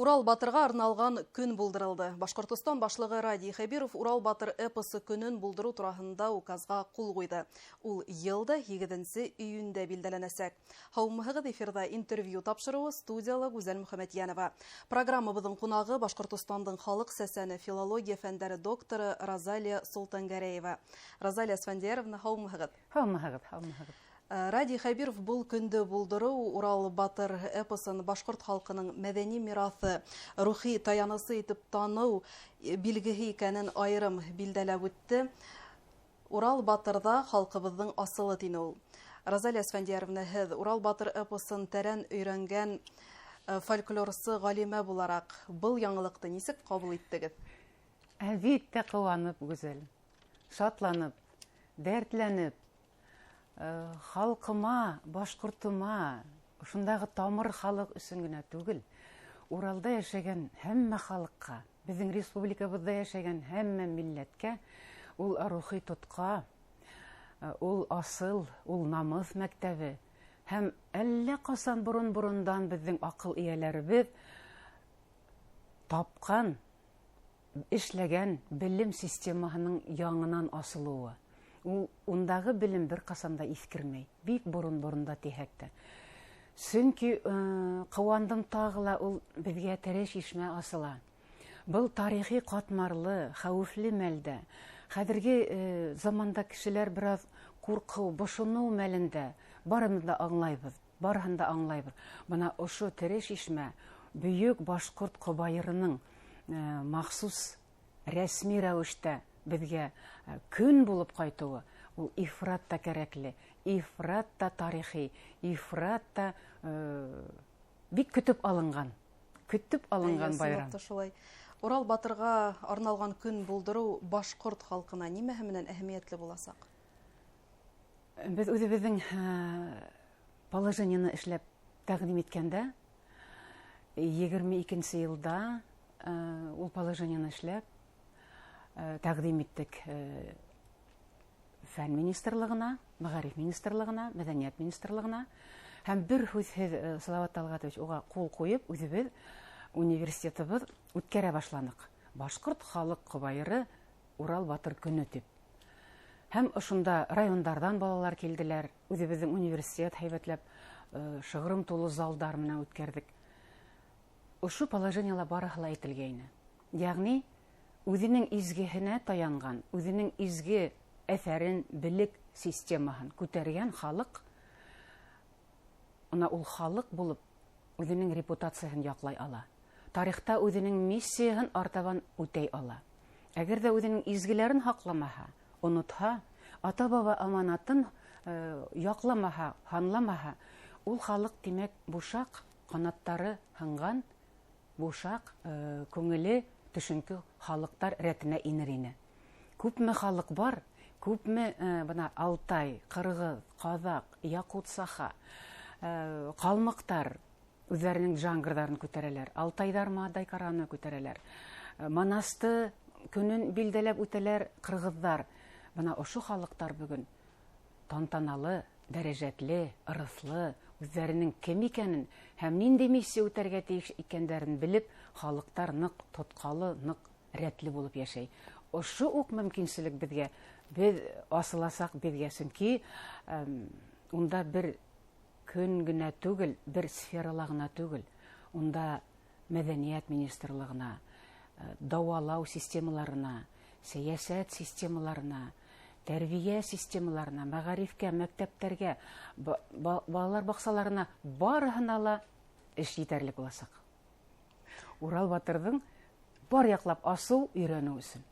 Урал батырға арналған күн булдырылды. Башкортостан башлыгы Ради Хабиров Урал батыр эпосы күнін булдыру турасында указга кул куйды. Ул елда 7 июньдә билдәләнәсәк. Һаумыгыз эфирда интервью тапшыруы студиялы Гүзәл Мөхәммәтьянова. Программабызның кунагы Башкортостандың халык сәсәне филология фәннәре докторы Розалия Солтангәрәева. Розалия Сфандияровна, һаумыгыз. Һаумыгыз. Ради Хабиров бұл күнді булдыру Урал батыр эпосын башкорт халкының мәдәни мирасы, рухи таянысы итеп тану билгеһе икәнен айрым билдәләп үтте. Урал батырда халкыбызның асылы тине ул. Розалия Сфандияровна, һез Урал батыр эпосын тәрән өйрәнгән фольклорсы галимә буларак был яңалыкты нисек кабул иттегез? Әлбәттә куанып, Гүзәл, шатланып, дәртләнеп, халкыма, башкортыма, шундагы тамыр халык өчен генә түгел, Уралда яшәгән һәммә халыкка, безнең республикабызда яшәгән һәммә милләткә ул рухи тотка, ул асыл, ул намыс мәктәбе һәм әллә касан бурын-бурындан безнең акыл ияләребез тапкан, эшләгән белем системаһының яңынан асылуы. Ундагы белем бер касанда искермәй, бик бурын-бурында тихәктә. Сөнки куандым тагыла ул безгә тәреш ишмә асыла. Был тарихи катмарлы, хәвефле мәлдә, хәзерге заманда кешеләр бераз курку, бошыну мәлендә барыбыз да аңлайбыз. Бына ошо тәреш ишмә бөек башкорт кобаерының махсус рәсми рәвештә безгә күн булып кайтуы, ул ифрат та кәрәкле, ифрат та тарихи, ифрат та бик көтеп алынган байрам. Урал батырга арналган күн булдыру башкорт халкына нимәһе менән әһәмиятле буласак? Без үзебезнең положениены эшләп тәкъдим иткәндә 22 елда ул положениены эшләп тәкъдим иттек фән министрлыгына, мәгариф министрлыгына, мәдәният министрлыгына һәм бер һүзһез Салават Талгатович уга кул куеп, үзебез университетыбыз үткәрә башланык. Башкорт халык кобаеры Урал батыр көне дип. Һәм ошында райондардан балалар килделәр, үзебезнең университет һәйбәтләп шыгрым тулы залдар менән үткәрдек. Ошу положениелар барыһы ла әйтелгәйне. Ягъни үзенең изгеһенә таянган, үзенең изге әҫәрен, белек системаһын күтәргән халык, ул халык булып үзенең репутацияһын яклай ала. Тарихта үзенең миссияһын артабан үтәй ала. Әгәр дә үзенең изгеләрен һакламаһа, онытһа, ата-баба аманатын якламаһа, һанламаһа, ул халык димәк бушак, канаттары һынган, бушак, күңеле төшөнкө халыктар рәтенә инер ине. Күпме халык бар, күпме бына Алтай, Кыргыз, Казак, Якут Саха, калмыктар үзләренең жангырдарын күтәрәләр, Алтайдар Мадайкараны күтәрәләр, Манасты көнен билдәләп үтәләр кыргыздар. Бына ошо халыктар бүген тантаналы, дәрәҗәтле, ырыслы, үзләренең кем икәнен һәм нинди миссия үтәргә тиеш икәннәрен белеп, халыктар нык тоткалы, нык рәтле булып яшәй. Ошо ук мөмкинчелек безгә, без асыласак безгә, сөнки унда бер көн генә түгел, бер сферала гына түгел, унда мәдәният министрлыгына, дәвалау системаларына, сәясәт системаларына, тәрбия системаларына, мәгарифкә, мәктәптәргә, балалар баксаларына барыһына ла эш җитәрлек буласак. Урал батырның бар яклап асу өйрәнү өчен.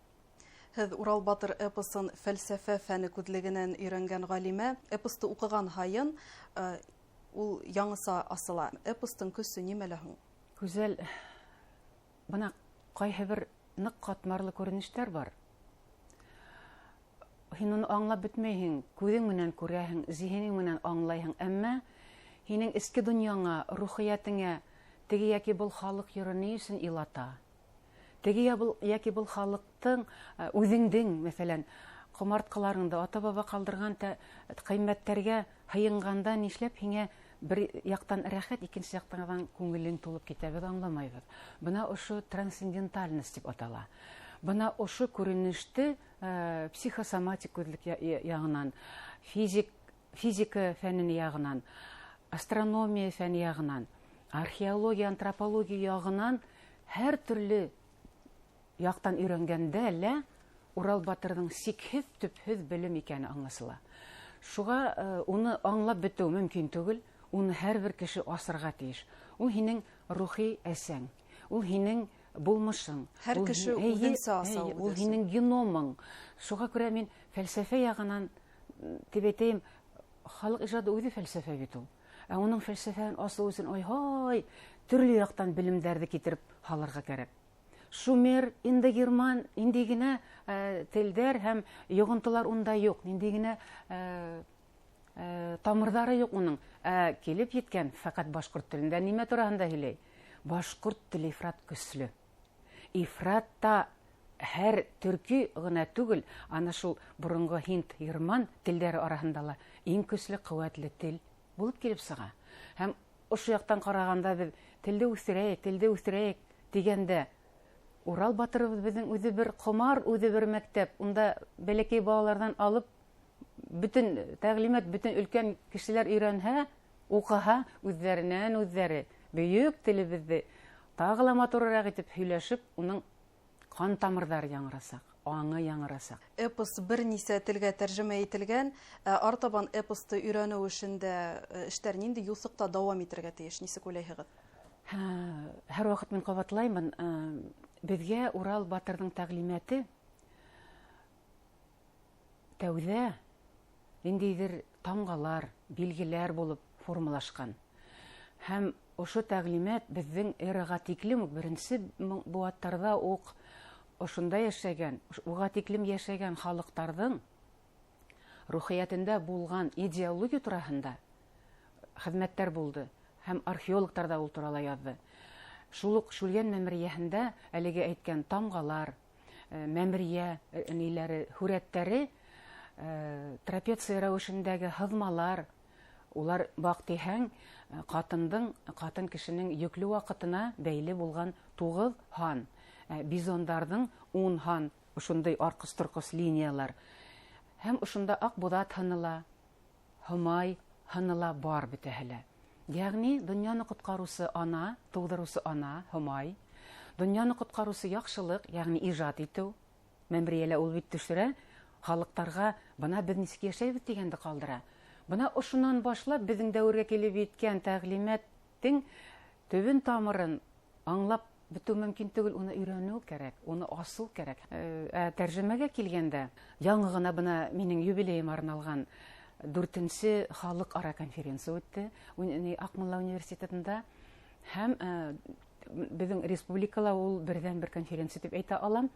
Һез Урал батыр эпосын фәлсәфә фәне күдлегенән өйрәнгән галимә, эпосты укыган һайын ул яңыса асыла. Эпостың көсе нимәлә һуң? Гүзәл, бына кайһы бер нык катмарлы күренештәр бар. Һин уны аңлап бетмәйһең, күҙең менән күрәһең, зиһенең менән аңлайһың, әммә һинең эске дөньяңа, рухиятеңә теге яки был халык йөрүне өчен илата. Теге яки был халыктың үзеңдең, мәсәлән, комарткаларыңда ата-баба калдырган кыйммәттәргә һыйынганда нишләп һиңә бер яктан рәхәт, икенче яктан күңелең тулып китә, без аңламайбыз. Бына ошо трансцендентальность дип атала. Бына ошо күренеште психосоматик күзлек ягынан, физика фәнен ягынан, астрономия фәне ягынан, археология, антропология ягынан һәр төрле яктан өйрәнгәндә лә Урал Батырның сикһез төпһез белем икәне аңлашыла. Шуга уны аңлап бетү мөмкин түгел, уны һәрбер кеше асырга тиеш. Ул һинең рухи әсәң, ул һинең булмышың. Һәр кеше үзенчә асау. Ул һинең геномың. Шуга күрә мин фәлсәфә ягынан дип әйтәм, халык иҗады үзе фәлсәфә бит ул. Ә уның фәлсәфән асылу өчен ой, төрле яктан белемнәрне китереп халырга кирәк. Шумер, индогерман, инде генә телдәр һәм йогынтылар унда юк. Инде генә тамырлары юк уның. Килеп еткән фақат башкорт телендә нимә турында һөйләй? Башкорт теле ифрат көчле. Ифратта һәр төрки гына түгел, ана шул бурынгы һинд, герман телләре арасында ла иң көчле, куәтле тел булып килеп сыга. Һәм ошо яктан караганда без телде үстерәйек дигәндә Урал Батырыбыз безнең үзе бер комар, үзе бер мәктәп. Унда бәләкәй балалардан алып бөтен тәгълимат, бөтен өлкән кешеләр өйрәнһә, укыһа, үзләреннән үзләре бөек телебезне тагы ла матуррак итеп һөйләшеп, уның кан тамырлары яңгырасак, аңы яңгырасак. Эпос бернисә телгә тәрҗемә ителгән, артабан эпосты өйрәнү эшендә эштәр нинди юсыкта дәвам итәргә тиеш, нисек уйлайһығыз? Һәр вакыт мин кабатлаймын, безгә Урал Батырның тәгълиматы тәүдә ниндидер тамгалар, билгеләр булып формалашкан. Һәм ошо тәгълимат безнең эрага тиклем беренче буаттарда ук ошында яшәгән, уга тиклем яшәгән халыктарның рухиятендә булган идеология турасында хезмәттәр булды. Һәм археологтар да ул турында язды. Шулук Шульян мәмрияһендә әлеге әйткән тамгалар, мәмрия ниләре, хүрәттәре, трапеция рәвешендәге хызмалар, улар бактыһәң катын кешенең йөкле вакытына бәйле булган 9 хан, бизондардың 10 хан, ошондай аркыс-торкыс линиялар. Һәм ошонда Акбудат ханыла, Хомай ханыла бар битәһелә. Ягъни дөньяны коткарусы ана, тудырусы ана, Хомай. Дөньяны коткарусы яхшылык, ягъни иҗат итү. Мәмриялә ул бит төшерә, халыктарга бына без нисек яшәйбез дигәнде калдыра. Бына ошоннан башлап безнең дәвергә килеп җиткән тәгълиматтың төбен тамырын аңлап бетү мөмкин түгел, уны өйрәнү кирәк, уны асыл кирәк. Тәрҗемәгә килгәндә, яңа гына бына минең юбилеем арналган 4-нче халыкара конференция үтте. Акмулла университетында һәм безнең республикала ул бердән-бер конференция дип әйтә алам.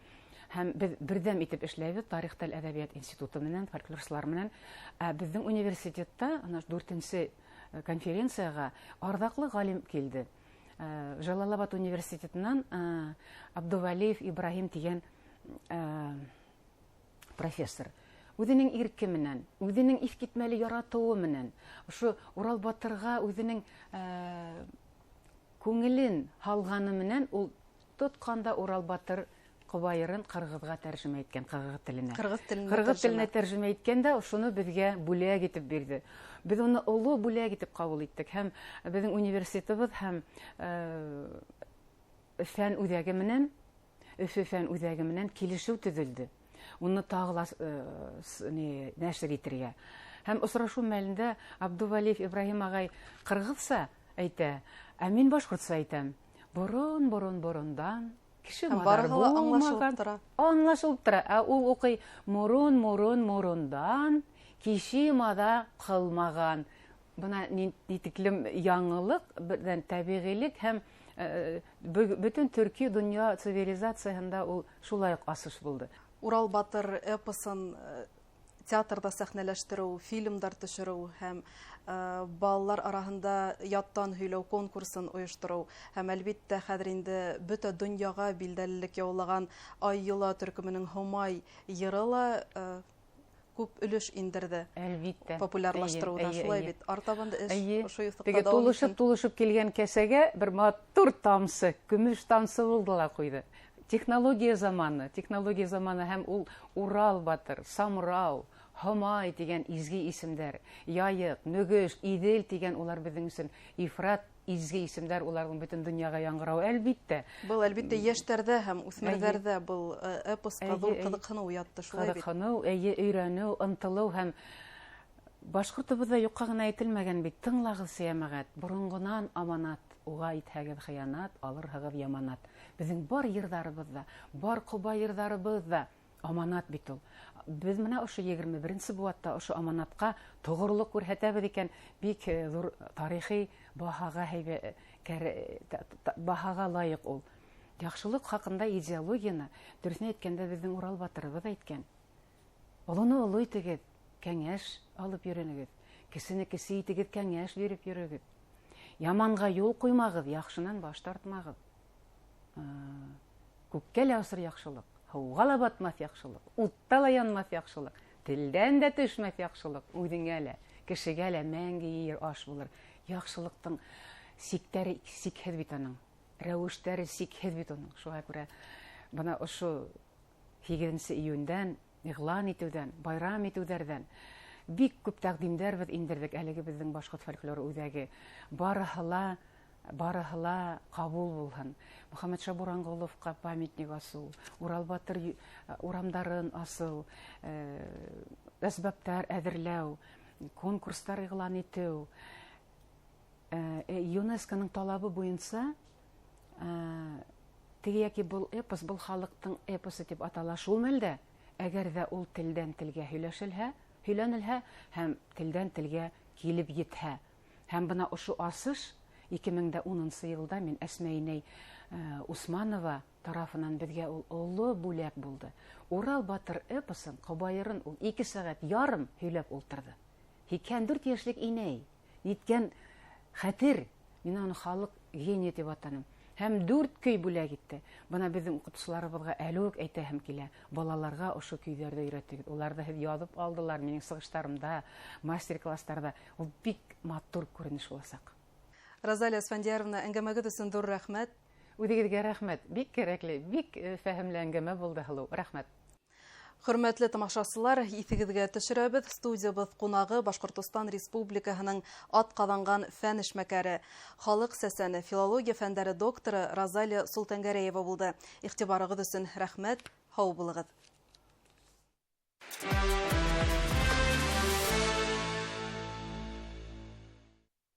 Һәм без бердәм итеп эшләйбез Тарих тел әдәбият институты менән, фольклорчылар менән. Безнең университетта ана 4-нче конференцияга ардаклы галим килде. Жалалабад университетынан Абдувалиев Ибрахим дигән профессор. Үзенең ирке менән, үзенең искитмәле яратуы менән, ошо Урал Батырга үзенең күңелен һалганы менән ул тотканда Урал Батыр Кубайырын кыргызга тәрҗемә иткән, кыргыз теленә тәрҗемә иткәндә, шуны безгә бүләк итеп бирде. Без уны олы бүләк итеп кабул иттек. Һәм безнең университетыбыз һәм фән үзәге менән, Өфе фән үзәге менән килешү төзелде. Уны тагыла нәшр итәргә. Һәм осрашу мәлендә Абдувалиев Ибрахим агай кыргызса әйтә, ә мин башкортса әйтәм. Борын-борындан кеше мадар булмаган. Аңлашылып тора. Ә ул укый морон-морондан кеше мада кылмаган. Бuna niteklem яңылык, бердән табигыйлык һәм бөтен төрки дөнья цивилизациясында ул шулай ук асыш булды. Урал Батыр эпосын театрда сәхнәләштерү, фильмдар төшерү һәм балалар арасында яттан һөйләү конкурсын оештыру һәм әлбиттә хәзер инде бөтен дөньяга билдәлелек яулаган Ай йола төркеменең Хомай йыры ла күп өлеш индерде. Әлбиттә. Популярлаштырудан шулай бит. Артабанда Әйе. эш шуюлыкта Теге дәвам итсен. тулышып килгән кәсәгә бер матур тамсы, көмеш тамсы булды ла куйды. Технология заманы һәм ул Урал батыр, Самурау, Хамай дигән изге исемдәр, Яйык, Нөгеш, Идел дигән улар безнең өчен ифрат изге исемдәр, уларның бөтен дөньяга яңгырау әлбиттә. Был әлбиттә яшьтәрдә һәм үсмерләрдә был эпоска зур кызыксыну уятты, шулай бит. Кызыксыну, өйрәнү, ынтылу һәм башкортыбызда юкка гына әйтелмәгән бит, тыңлагыз җәмәгать, борынгынан аманат, уга итһәгез хыянат, алырһыгыз яманат. Безнең бар йырдарыбызда, бар Коба йырдарыбызда аманат бит ул. Без менә ошо 21нче буатта ошо аманатка тогырлык күрһәтәбез икән, бик зур тарихи баһага лаек ул. Яхшылык хакында идеологияны, дөресен әйткәндә, безнең Урал батырыбыз әйткән. Олыны олый итегез, кәңәш алып йөрегез. Кесене кесе итегез, кәңәш биреп йөрегез. Яманга юл куймагыз, яхшынан баш тартмагыз. Күккә лә асыр яхшылык, һауга ла батмас яхшылык, утта ла янмас яхшылык, телдән дә төшмәс яхшылык, үҙеңә лә, кешегә лә мәңге йыйыр аш булыр. Яхшылыктың сиктәре сикһеҙ бит аның, рәүештәре сикһеҙ бит аның. Шуңа күрә бына ошо 8 июньдән иғлан итеүдән, байрам итеүҙәрҙән бик күп тәҡдимдәр индерҙек әлеге безнең башҡорт фольклоры үҙәге. Барыһы ла ҡабул булһын. Мөхәммәт Шабураңғоловҡа памятник асыу, Урал батыр урамдарын асыу, әсбаптар әҙерләү, конкурстар иғлан итеү. ЮНЕСКО-ның талабы буйынса, теге яки был эпос, был халыҡтың эпосы тип атала шул мәлдә, әгәр ҙә ул телдән телгә һөйләнелһә, һәм телдән телгә килеп етһә. Һәм бына ошо асыш 2010 йылда мин Әсмәйнәй Усманова тарафынан беҙгә ул оло бүләк булды. Урал батыр эпосын, Ҡобайырын ул 2 сәғәт ярым һөйләп ултырҙы. 84 йәшлек инәй, еткән хәтер, мин аны халыҡ гений тип атаным. Һәм 4 көй бүләк итте. Бына беҙҙең уҡытыусыларыбыҙға әле үк әйтәһем килә. Балаларға ошо көйҙәрҙе өйрәтегеҙ. Уларҙы һеҙ яҙып алдылар минең сығыштарымда, мастер-класстарҙа. Ул бик матур күренеш буласаҡ. Розалия Әсфәндияровна, әңгәмәгеҙ өсөн ҙур рәхмәт. Үҙегеҙгә рәхмәт. Бик кәрәкле, бик фәһемле әңгәмә булды, һылыу. Рәхмәт. Хөрмәтле тамашасылар, иҫегеҙгә төшөрәбеҙ. Студиябыҙ ҡунағы Башҡортостан Республикаһының атҡаҙанған фән эшмәкәре, халыҡ сәсәне, филология фәндәре докторы Розалия Солтангәрәева булды. Иғтибарығыҙ өсөн рәхмәт, һау булығыҙ.